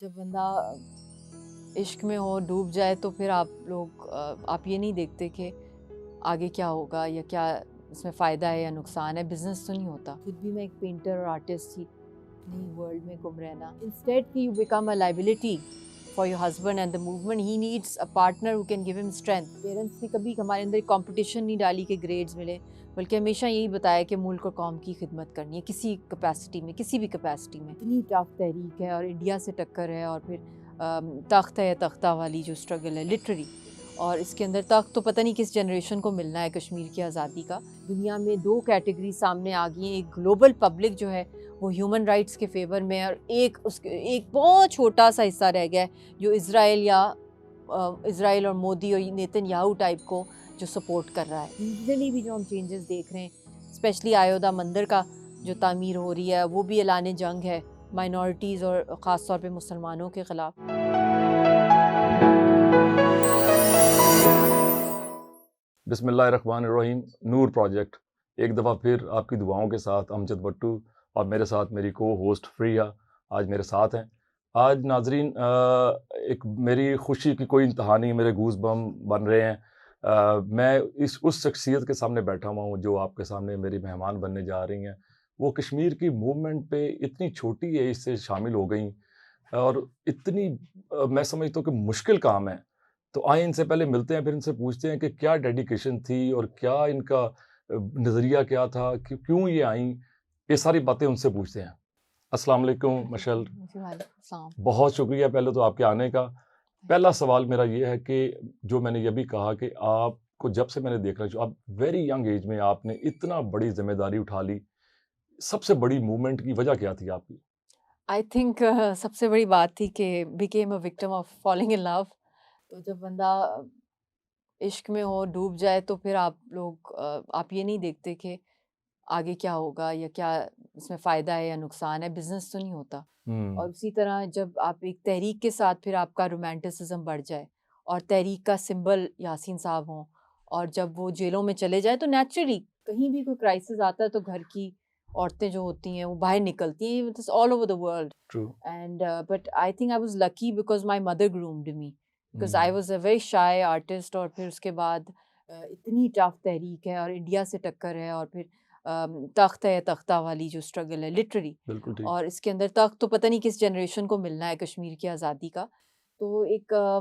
जब बंदा इश्क में हो डूब जाए तो फिर आप ये नहीं देखते कि आगे क्या होगा या क्या इसमें फ़ायदा है या नुकसान है। बिजनेस तो नहीं होता। खुद भी मैं एक पेंटर और आर्टिस्ट थी, नहीं वर्ल्ड में गुम रहना। इंस्टेड कि you become a liability for your husband and the movement, he needs a partner who can give him strength. Parents ने कभी हमारे अंदर कंपटीशन नहीं डाली कि ग्रेड्स मिले, बल्कि हमेशा यही बताया कि मुल्क और कौम की खिदमत करनी है किसी कैपेसिटी में, किसी भी कैपेसिटी में। इतनी टफ तहरीक है और इंडिया से टक्कर है, और फिर तख्त है, तख्ता वाली जो स्ट्रगल है लिटररी। और इसके अंदर तख्त तो पता नहीं किस जनरेशन को मिलना है कश्मीर की आज़ादी का। दुनिया में दो कैटेगरी सामने आ गई हैं। एक ग्लोबल पब्लिक जो है वो ह्यूमन राइट्स के फेवर में है, और एक बहुत छोटा सा हिस्सा रह गया है जो इसराइल और मोदी और नेतन्याहू टाइप को जो सपोर्ट कर रहा है। रीजनली भी जो हम चेंजेस देख रहे हैं, स्पेशली अयोध्या मंदिर का जो तामीर हो रही है, वो भी ऐलान जंग है माइनॉरिटीज़ और ख़ास तौर पे मुसलमानों के ख़िलाफ़। बिस्मिल्लाहिर्रहमानिर्रहीम। नूर प्रोजेक्ट एक दफ़ा फिर आपकी दुआओं के साथ अमजद भट्टू और मेरे साथ मेरी को होस्ट फ्रिया आज मेरे साथ हैं। आज नाजरीन एक मेरी खुशी की कोई इंतहा नहीं, मेरे गूज बम बन रहे हैं। मैं उस शख्सियत के सामने बैठा हुआ हूँ जो आपके सामने मेरी मेहमान बनने जा रही हैं। वो कश्मीर की मूवमेंट पे इतनी छोटी एज से शामिल हो गई और इतनी मैं समझता हूँ कि मुश्किल काम है। तो आइए इनसे पहले मिलते हैं, फिर इनसे पूछते हैं कि क्या डेडिकेशन थी और क्या इनका नज़रिया क्या था, क्यों ये आईं? ये सारी बातें उनसे पूछते हैं। अस्सलाम वालेकुम मशल। जी, वालेकुम सलाम। बहुत शुक्रिया पहले तो आपके आने का। पहला सवाल मेरा ये है कि जो मैंने ये भी कहा कि आपको जब से मैंने देख रहा हूँ, आप वेरी यंग एज में आपने इतना बड़ी ज़िम्मेदारी उठा ली। सबसे बड़ी मूवमेंट की वजह क्या थी आपकी? आई थिंक सबसे बड़ी बात थी कि became a victim of falling in love. तो जब बंदा इश्क में हो डूब जाए तो फिर आप ये नहीं देखते कि आगे क्या होगा या क्या इसमें फ़ायदा है या नुकसान है। बिजनेस तो नहीं होता। हुँ, और उसी तरह जब आप एक तहरीक के साथ फिर आपका रोमांटिसिज्म बढ़ जाए और तहरीक का सिंबल यासीन साहब हों, और जब वो जेलों में चले जाए तो नेचुरली कहीं भी कोई क्राइसिस आता है तो घर की औरतें जो होती हैं वो बाहर निकलती हैं, all over the world. True. And but I think I was lucky because my mother groomed me, because I hmm, was a very shy artist। और फिर उसके बाद इतनी टफ तहरीक है और इंडिया से टक्कर है, और फिर तख्त है, तख्ता वाली जो स्ट्रगल है लिटररी। बिल्कुल ठीक। और इसके अंदर तख्त तो पता नहीं किस जनरेशन को मिलना है कश्मीर की आज़ादी का। तो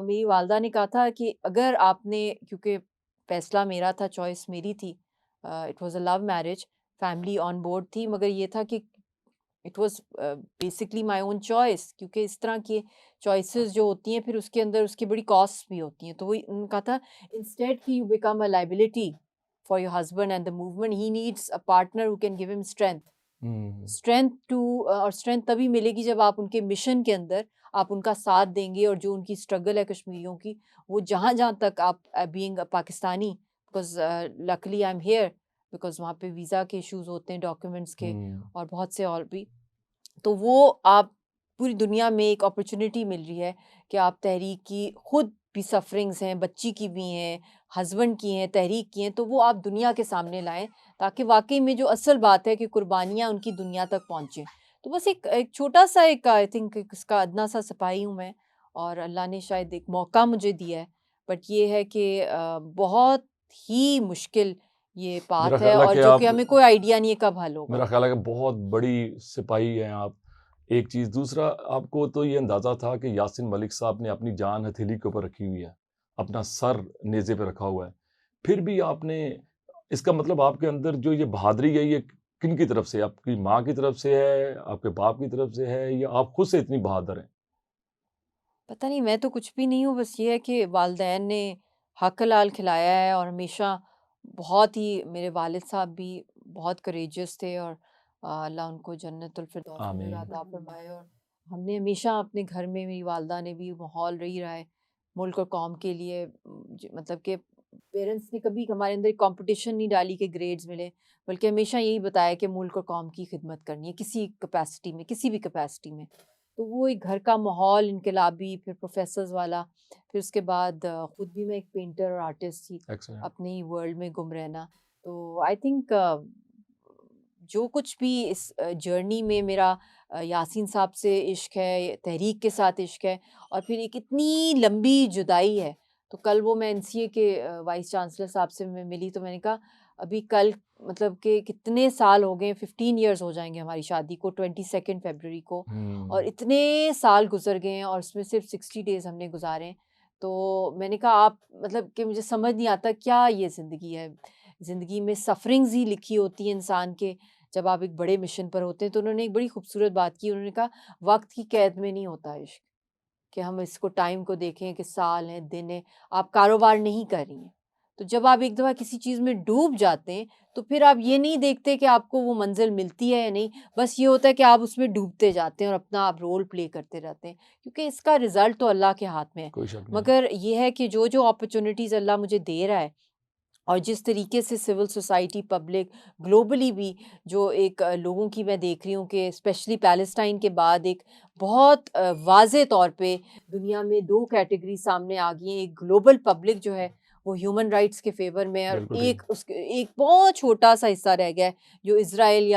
मेरी वालदा ने कहा था कि अगर आपने, क्योंकि फैसला मेरा था, चॉइस मेरी थी, it was a love marriage, family on board थी, मगर ये था कि it was basically my own choice, क्योंकि इस तरह की चॉइसेस जो होती हैं फिर उसके अंदर उसकी बड़ी कॉस्ट भी होती हैं। तो वही उन्होंने कहा था, इंस्टेड कि you become a liability for your husband and the movement, he needs a partner who can give him strength. हुँ, और स्ट्रेंथ तभी मिलेगी जब आप उनके मिशन के अंदर आप उनका साथ देंगे, और जो उनकी स्ट्रगल है कश्मीरियों की, वो जहाँ-जहाँ तक आप being a Pakistani, because luckily I am here, because वहाँ पे वीज़ा के इश्यूज़ होते हैं, डॉक्यूमेंट्स के, हुँ। और बहुत से और भी। तो वो आप पूरी दुनिया में एक अपॉर्चुनिटी मिल रही है कि आप तहरीक की खुद भी सफरिंग्स हैं, बच्ची की भी हैं, हस्बैंड की हैं, तहरीक की हैं, तो वो आप दुनिया के सामने लाएँ, ताकि वाक़ई में जो असल बात है कि कुर्बानियाँ उनकी दुनिया तक पहुँचे। तो बस एक एक छोटा-सा एक आई थिंक इसका अदना सा सिपाही हूँ मैं, और अल्लाह ने शायद एक मौका मुझे दिया है। बट ये है कि बहुत ही मुश्किल ये मेरा पाथ है, ख़्याल है और कि जो कि आप हमें कोई आइडिया नहीं है कब हल होगा। मेरा ख़्याल है कि बहुत बड़ी सिपाही हैं आप। एक चीज़, दूसरा आपको तो ये अंदाज़ा था कि यासीन मलिक साहब ने अपनी जान हथेली के ऊपर रखी हुई है, अपना सर नेज़े पे रखा हुआ है। फिर भी आपने इसका मतलब आपके अंदर जो ये बहादुरी है, ये किन की तरफ से है? आपकी माँ की तरफ से है, आपके बाप की तरफ से है, या आप खुद से इतनी बहादुर हैं? पता नहीं, मैं तो कुछ भी नहीं हूँ, बस ये है कि वालिदैन ने हक हलाल खिलाया है, और हमेशा बहुत ही मेरे वालिद साहब भी बहुत करेजियस थे, और अल्लाह उनको जन्नतुल फिरदौस में जगह आमीन। अता फरमाए। और हमने हमेशा अपने घर में, मेरी वालदा ने भी माहौल रही रहा है मुल्क और कौम के लिए, मतलब कि पेरेंट्स ने कभी हमारे अंदर कंपटीशन नहीं डाली कि ग्रेड्स मिले, बल्कि हमेशा यही बताया कि मुल्क और कौम की खिदमत करनी है किसी कैपेसिटी में, किसी भी कैपेसिटी में। तो वो एक घर का माहौल इनकलाबी, फिर प्रोफ़ेसर्स वाला, फिर उसके बाद खुद भी मैं एक पेंटर और आर्टिस्ट थी, एक्सीलेंट। अपने ही वर्ल्ड में गुम रहना। तो आई थिंक जो कुछ भी इस जर्नी में मेरा यासीन साहब से इश्क है, तहरीक के साथ इश्क है, और फिर एक इतनी लंबी जुदाई है। तो कल वो मैं एनसीए के वाइस चांसलर साहब से मैं मिली, तो मैंने कहा अभी कल मतलब कि कितने साल हो गए, 15 इयर्स हो जाएंगे हमारी शादी को 22 फरवरी को, और इतने साल गुजर गए हैं और उसमें सिर्फ 60 डेज हमने गुजारे हैं। तो मैंने कहा आप मतलब कि मुझे समझ नहीं आता क्या ये ज़िंदगी है। ज़िंदगी में सफरिंग्स ही लिखी होती है इंसान के, जब आप एक बड़े मिशन पर होते हैं। तो उन्होंने एक बड़ी खूबसूरत बात की, उन्होंने कहा वक्त की कैद में नहीं होता इश्क, कि हम इसको टाइम को देखें कि साल हैं, दिन है, आप कारोबार नहीं कर रही हैं। तो जब आप एक दफ़ा किसी चीज़ में डूब जाते हैं, तो फिर आप ये नहीं देखते कि आपको वो मंज़िल मिलती है या नहीं, बस ये होता है कि आप उसमें डूबते जाते हैं और अपना आप रोल प्ले करते रहते हैं, क्योंकि इसका रिज़ल्ट तो अल्लाह के हाथ में है। कोई शक नहीं। मगर ये है कि जो-जो अपॉर्च्युनिटीज़ अल्लाह मुझे दे रहा है, और जिस तरीके से सिविल सोसाइटी, पब्लिक, ग्लोबली भी जो एक लोगों की मैं देख रही हूँ कि स्पेशली पैलेस्टाइन के बाद एक बहुत वाज़े तौर पे दुनिया में 2 कैटेगरी सामने आ गई हैं। एक ग्लोबल पब्लिक जो है वो ह्यूमन राइट्स के फ़ेवर में है, और बिल्कुल ठीक। एक बहुत छोटा-सा हिस्सा रह गया है जो इज़राइल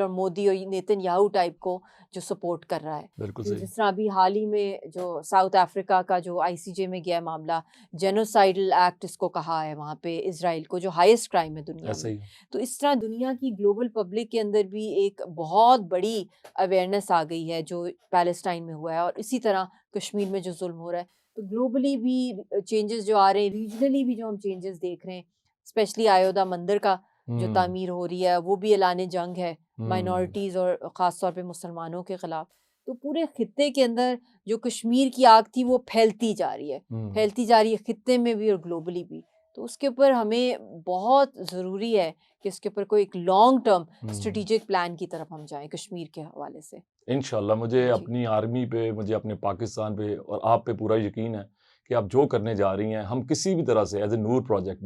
और मोदी और नेतन्याहू टाइप को जो सपोर्ट कर रहा है। बिल्कुल जो सही। जिस तरह अभी हाल ही में जो साउथ अफ्रीका का जो आईसीजे में गया मामला, जेनोसाइडल एक्ट इसको कहा है वहाँ पे इज़राइल को, जो हाईएस्ट क्राइम है दुनिया ऐसा में। ही है। तो इस तरह दुनिया की ग्लोबल पब्लिक के अंदर भी एक बहुत बड़ी अवेयरनेस आ गई है जो पैलेस्टाइन में हुआ है, और इसी तरह कश्मीर में जो ज़ुल्म हो रहा है। तो ग्लोबली भी चेंजेस जो आ रहे हैं, रीजनली भी जो हम चेंजेस देख रहे हैं, स्पेशली अयोध्या मंदिर का जो हुँ, तामीर हो रही है, वो भी ऐलान जंग है हुँ, माइनॉरिटीज़ और ख़ास तौर पे मुसलमानों के ख़िलाफ़। तो पूरे खित्ते के अंदर जो कश्मीर की आग थी वो फैलती जा रही है, हुँ, फैलती जा रही है खित्ते में भी और ग्लोबली भी। तो उसके ऊपर हमें बहुत ज़रूरी है कि इसके ऊपर कोई एक लॉन्ग टर्म हुँ। स्ट्रैटेजिक प्लान की तरफ हम जाएँ कश्मीर के हवाले से। इंशाल्लाह मुझे जी। अपनी आर्मी पे, मुझे अपने पाकिस्तान पे और आप पे पूरा यकीन है कि आप जो करने जा रही हैं, हम किसी भी तरह से एज़ ए नूर प्रोजेक्ट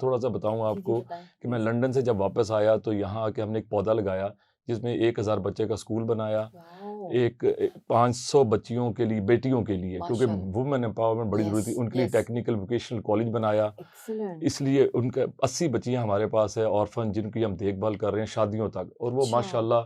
थोड़ा-सा बताऊँ जी, जी आपको बताएँ कि मैं प्लीज़। लंदन से जब वापस आया तो यहाँ आके हमने एक पौधा लगाया, जिसमें 1000 बच्चे का स्कूल बनाया। वाओ! 500 बच्चियों के लिए, बेटियों के लिए, क्योंकि माशाल्लाह। वुमेन एम्पावरमेंट बड़ी ज़रूरी यस, थी, उनके लिए यस। टेक्निकल वोकेशनल कॉलेज बनाया। एक्सीलेंट। इसलिए उनका 80 बच्चियाँ हमारे पास है ऑर्फन, जिनकी हम देखभाल कर रहे हैं शादियों तक, और वो अच्छा, माशाल्लाह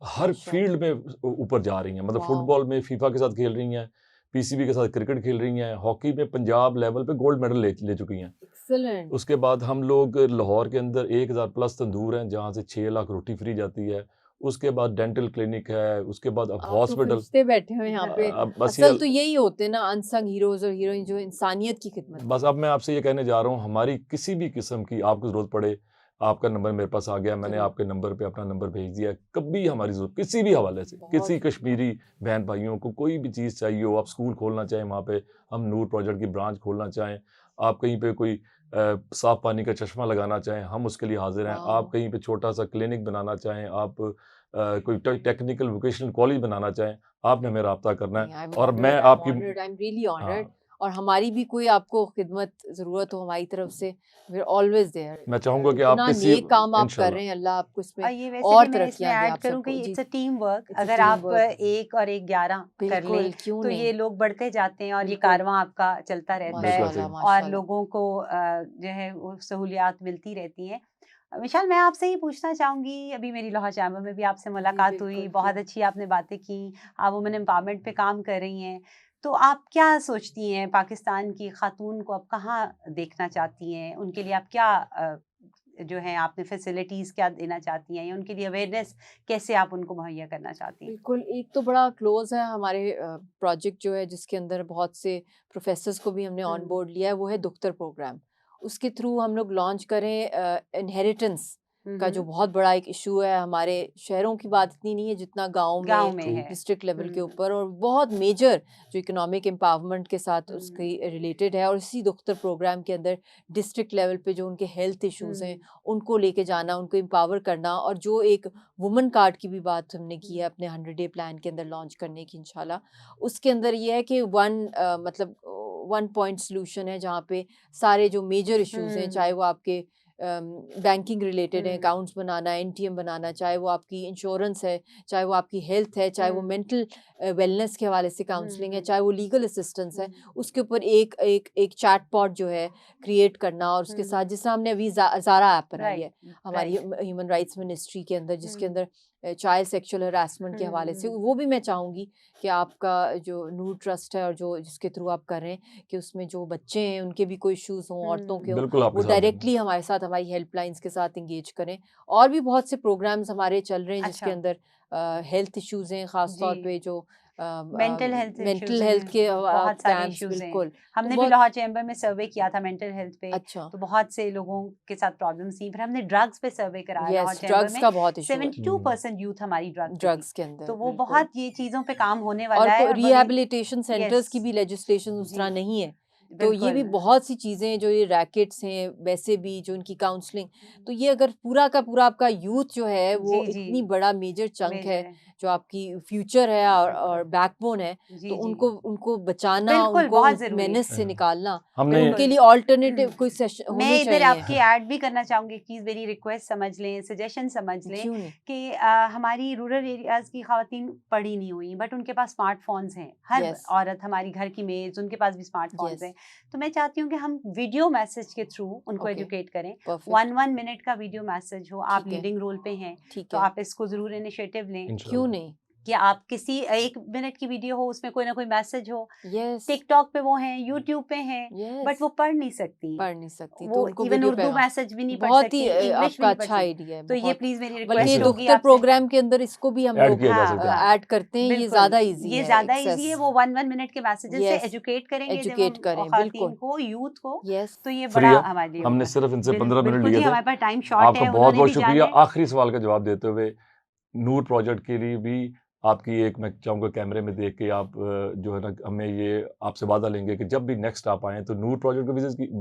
हर माशाल्लाह। फ़ील्ड में ऊपर जा रही हैं। मतलब वाओ! फुटबॉल में फीफा के साथ खेल रही हैं, पीसीबी के साथ क्रिकेट खेल रही हैं, हॉकी में पंजाब लेवल पे गोल्ड मेडल ले ले चुकी हैं। एक्सीलेंट। उसके बाद हम लोग लाहौर के अंदर 1000 प्लस तंदूर हैं, जहाँ से 6 लाख रोटी फ्री जाती है। उसके बाद डेंटल क्लिनिक है, उसके बाद अब आप तो हॉस्पिटल। फरिश्ते बैठे हुए हैं यहाँ पे। अब बस ये असल तो यही होते हैं ना अनसंग हीरोज़ और हीरोइन, जो इंसानियत की खिदमत बस करते अब हैं। मैं आपसे ये कहने जा रहा हूँ, हमारी किसी भी किस्म की आपको ज़रूरत पड़े, आपका नंबर मेरे पास आ गया, मैंने ज़रूर, आपके नंबर पे अपना नंबर भेज दिया है। कभी हमारी ज़रूरत किसी भी हवाले से, बहुत किसी शुक्रिया। कश्मीरी बहन-भाइयों को कोई भी चीज़ चाहिए हो, आप स्कूल खोलना चाहें वहाँ पे, हम नूर प्रोजेक्ट की ब्रांच खोलना चाहें, आप कहीं पे कोई साफ़ पानी का चश्मा लगाना चाहें, हम उसके लिए हाज़िर हैं। आप वाओ! कहीं पे छोटा-सा क्लिनिक बनाना चाहें, आप कोई टेक्निकल वोकेशनल कॉलेज बनाना चाहें, आपने हमें राब्ता करना है नहीं, और मैं आई एम आपकी। Honoured, I am really honoured. हाँ। और हमारी भी कोई आपको खिदमत ज़रूरत हो हमारी तरफ से, वी आर ऑलवेज़ मैं देयर। चाहूँगा कि आप इतना किसी नेक काम आप कर इंशाल्लाह। रहे हैं, अल्लाह आपको इसमें ये वैसे और भी मैं इसमें तरक्कियाँ दे ऐड आप करूँ कि सबको। जी, it's a team work. It's a अगर टीम आप वर्क। 1 और 1 11 कर लें, बिल्कुल, क्यों तो ये नहीं? लोग बढ़ते जाते हैं और ये बिल्कुल, कारवां आपका चलता रहता है बिल्कुल माशाल्लाह, सही। और माशाल्लाह। लोगों को जो है वो सहूलियात मिलती रहती हैं। विशाल, मैं आपसे ही पूछना चाहूँगी, अभी मेरी लाहौर चैम्बर में भी आपसे जी, मुलाकात हुई, बिल्कुल, बहुत क्यों? अच्छी आपने बातें की, आप वुमेन एम्पावरमेंट पे काम कर रही हैं। तो आप क्या सोचती हैं पाकिस्तान की ख़ातून को आप कहाँ देखना चाहती हैं? उनके लिए आप क्या जो है आपने फैसिलिटीज़ क्या देना चाहती हैं या उनके लिए अवेयरनेस कैसे आप उनको मुहैया करना चाहती हैं? बिल्कुल, एक तो बड़ा क्लोज़ है हमारे प्रोजेक्ट जो है, जिसके अंदर बहुत से प्रोफ़ेसर्स को भी हमने ऑन हुँ। बोर्ड लिया है, वो है दुख्तर प्रोग्राम। उसके थ्रू हम लोग लॉन्च करें इनहेरिटेंस हुँ, का, जो हुँ। बहुत बड़ा एक इश्यू है हमारे शहरों की बात इतनी नहीं है जितना गाँव गाँव में, में ट्रू। है। डिस्ट्रिक्ट लेवल के हुँ, ऊपर, और बहुत मेजर जो इकोनॉमिक एम्पावरमेंट के साथ हुँ, उसकी रिलेटेड है। और इसी दुख्तर प्रोग्राम के अंदर डिस्ट्रिक्ट लेवल पे जो उनके हेल्थ इश्यूज़ हैं, हुँ, उनको लेके जाना, उनको एम्पावर करना, और जो एक वुमन कार्ड की भी बात हमने की है अपने 100 डे प्लान के अंदर लॉन्च करने की इंशाल्लाह। उसके अंदर ये है कि मतलब 1 पॉइंट सॉल्यूशन है, जहाँ पे सारे जो मेजर इश्यूज़ हैं, चाहे हुँ, वो आपके बैंकिंग रिलेटेड है, हुँ, अकाउंट्स बनाना, एनटीएम बनाना, चाहे वो आपकी इंश्योरेंस है, चाहे वो आपकी हेल्थ है, चाहे वो हुँ, मेंटल वेलनेस के हवाले से काउंसलिंग है, हुँ, चाहे वो लीगल असिस्टेंस है, हुँ, उसके ऊपर एक एक एक चैटबॉट जो है क्रिएट करना, और उसके साथ हुँ, जिस तरह हमने अभी ज़ारा ऐप बनाई राइट, है हमारी राइट। ह्यूमन राइट्स मिनिस्ट्री के अंदर, जिसके हुँ, अंदर चाइल्ड सेक्सुअल हरासमेंट के हवाले से, वो भी मैं चाहूँगी कि आपका जो नूर ट्रस्ट है और जो जिसके थ्रू आप कर रहे हैं कि उसमें जो बच्चे हैं उनके भी कोई इश्यूज हों, औरतों के हों, बिल्कुल आपके वो साथ हैं। डायरेक्टली हमारे साथ, हमारी हेल्पलाइंस के साथ इंगेज करें। और भी बहुत से प्रोग्राम्स हमारे चल रहे हैं जिसके अच्छा अंदर हेल्थ इश्यूज हैं, ख़ास तौर जी पे जो mental health mental issues health हैं, के बहुत सारे कैंप्स, इश्यूज हैं। बिल्कुल। तो हमने भी बहुत लाहौर चैम्बर में सर्वे किया था मेंटल हेल्थ पे, अच्छा, तो बहुत से लोगों के साथ प्रॉब्लम्स थी। फिर हमने ड्रग्स पे सर्वे कराया लाहौर यस, चैम्बर ड्रग्स में, का बहुत इशू है 72% यूथ हमारी ड्रग्स पे थी। ड्रग्स के तो अंदर, वो बिल्कुल। बहुत ये चीज़ों पे काम होने और वाला है और बड़े रिहैबिलिटेशन सेंटर्स यस की भी लेजिस्लेशन उस जी तरह नहीं है, तो ये भी बिल्कुल बहुत सी चीज़ें जो ये रैकेट्स हैं, वैसे भी जो इनकी काउंसलिंग, तो ये अगर पूरा का पूरा आपका यूथ जो है वो जी इतनी बड़ा मेजर चंक है, मेजर है जो आपकी फ्यूचर है और बैकबोन है, तो जी जी उनको उनको बचाना, बिल्कुल उनको बहुत उस ज़रूरी है मेनेस से निकालना, तो हमने उनके लिए बिल्कुल ऑल्टरनेटिव कोई सेशन मैं होने इधर चाहिए। आपकी ऐड भी करना चाहूँगी, प्लीज़ मेरी रिक्वेस्ट समझ लें, सजेशन समझ लें क्यों नहीं? कि हमारी रूरल एरियाज़ की ख़वातीन पढ़ी नहीं हुई बट उनके पास स्मार्टफ़ोन्स हैं। हर यस, औरत हमारी घर की मेड्स उनके पास भी स्मार्टफ़ोन्स हैं। यस, तो मैं चाहती हूँ कि हम वीडियो मैसेज के थ्रू उनको ओके, एजुकेट करें। परफेक्ट, 1 मिनट का वीडियो मैसेज हो, आप ठीक है, लीडिंग रोल पे हैं, ठीक तो है, आप इसको ज़रूर इनिशिएटिव लें क्यों इंशाल्लाह नहीं? कि आप किसी 1 मिनट की वीडियो हो, उसमें कोई ना कोई मैसेज हो। यस, टिकटॉक पे वो हैं, यूट्यूब पे हैं, बट यस, वो पढ़ नहीं सकती। पढ़ नहीं सकती, तो वो उनको इवन वीडियो उर्दू पैगाम मैसेज भी नहीं पढ़ बहुत ही सकती, इंग्लिश भी आपका नहीं पढ़ अच्छा सकती। आइडिया है, तो ये बहुत। प्लीज़ मेरी बल्कि रिक्वेस्ट इंशाल्लाह होगी दुख्तर आपसे। प्रोग्राम के अंदर इसको भी हम ऐड लोग किया जा हाँ, सकता है। हाँ, ऐड करते हैं, ये बिल्कुल। ज़्यादा ईज़ी ये है ज़्यादा ईज़ी है, एक्सेस। वो 1 मिनट के मैसेजेस से यस, एजुकेट करेंगे जब एजुकेट हम करें, ख़वातीन बिल्कुल। को, यूथ को, यस, तो ये बड़ा फ्रिया हमारे लिए हमने होगा। सिर्फ इनसे 15 मिनट बिल्कुल लिए जी, थे। हमारे पास टाइम शॉर्ट आपका है, बहुत उन्होंने बहुत भी शुक्रिया। जाना है। आखिरी सवाल का जवाब देते हुए, नूर प्रोजेक्ट के लिए भी आपकी एक, मैं चाहूँगा कैमरे में देख के आप जो है ना, हमें ये आपसे वादा लेंगे कि जब भी नेक्स्ट आप आएँ तो नूर प्रोजेक्ट को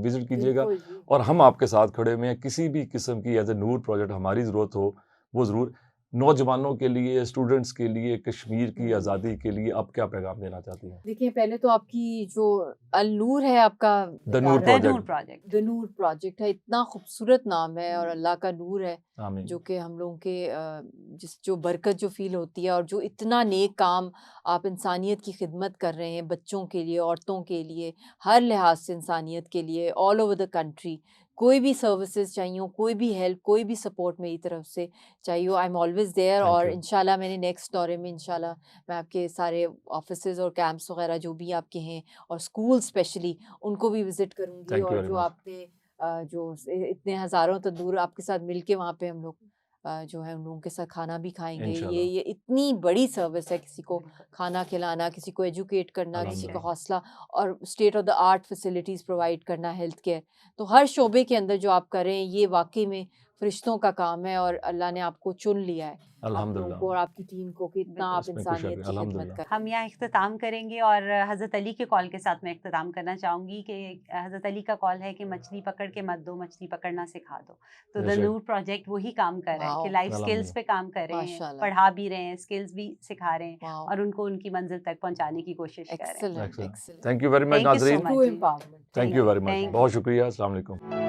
विजिट कीजिएगा, बिल्कुल जी। और हम आपके साथ खड़े हुए हैं। किसी भी किस्म की एज ए नूर प्रोजेक्ट हमारी ज़रूरत हो, वो ज़रूर। नौजवानों के लिए, स्टूडेंट्स के लिए, कश्मीर की आज़ादी के लिए आप क्या पैगाम देना चाहती हैं? देखिए, पहले तो आपकी जो अल-नूर है आपका the Noor the Noor project. Project. The Noor project है, इतना खूबसूरत नाम है और अल्लाह का नूर है, आमीन। जो कि हम लोगों के जो बरकत जो फ़ील होती है, और जो इतना नेक काम आप इंसानियत की खिदमत कर रहे हैं, बच्चों के लिए, औरतों के लिए, हर लिहाज से इंसानियत के लिए, ऑल ओवर द कंट्री। कोई भी सर्विसेज चाहिए हो, कोई भी हेल्प, कोई भी सपोर्ट मेरी तरफ से चाहिए हो, I am always there. Thank और यू। इंशाल्लाह मैंने नेक्स्ट दौरे में इंशाल्लाह मैं आपके सारे ऑफिसेज़ और कैंप्स वगैरह जो भी आपके हैं, और स्कूल स्पेशली, उनको भी विज़िट करूँगी। थैंक यू और वेरी जो मच। आपने इतने हज़ारों तंदूर आपके साथ मिलके वहाँ पे हम लोग जो है उन लोगों के साथ खाना भी खाएँगे। ये इंशाल्लाह। ये इतनी बड़ी सर्विस है, किसी को खाना खिलाना, किसी को एजुकेट करना, किसी को अल्हम्दुलिल्लाह। हौसला और state of the art facilities provide करना, हेल्थ केयर। तो हर शोबे के अंदर जो आप कर रहे हैं, ये वाक़ई में फ़रिश्तों का काम है, और अल्लाह ने आपको चुन लिया है, आप लोगों को और अल्हम्दुलिल्लाह। आपकी टीम को, कि इतना आप इसमें कुछ शक इंसानियत नहीं, की खिदमत अल्हम्दुलिल्लाह। कर रहे हम हैं। यहाँ इख्तिताम करेंगे और हज़रत अली के कॉल के साथ मैं इख्तिताम करना चाहूँगी कि हज़रत अली का कॉल है कि मछली पकड़ के मत दो, मछली पकड़ना सिखा दो। तो द बेशक। नूर प्रोजेक्ट वही काम कर रहा है कि वाओ! लाइफ स्किल्स अल्हम्दुलिल्लाह। पे काम कर रहे हैं, माशाल्लाह, पढ़ा भी रहे हैं, स्किल्स भी सिखा रहे हैं वाओ! और उनको उनकी मंजिल तक पहुँचाने की कोशिश कर रहे हैं। Excellent, excellent. Excellent. Thank you very much thank you so नाज़रीन। मच ट्रू जी। Empowerment. Thank you very much. Thank बहुत शुक्रिया। अस्सलाम वालेकुम।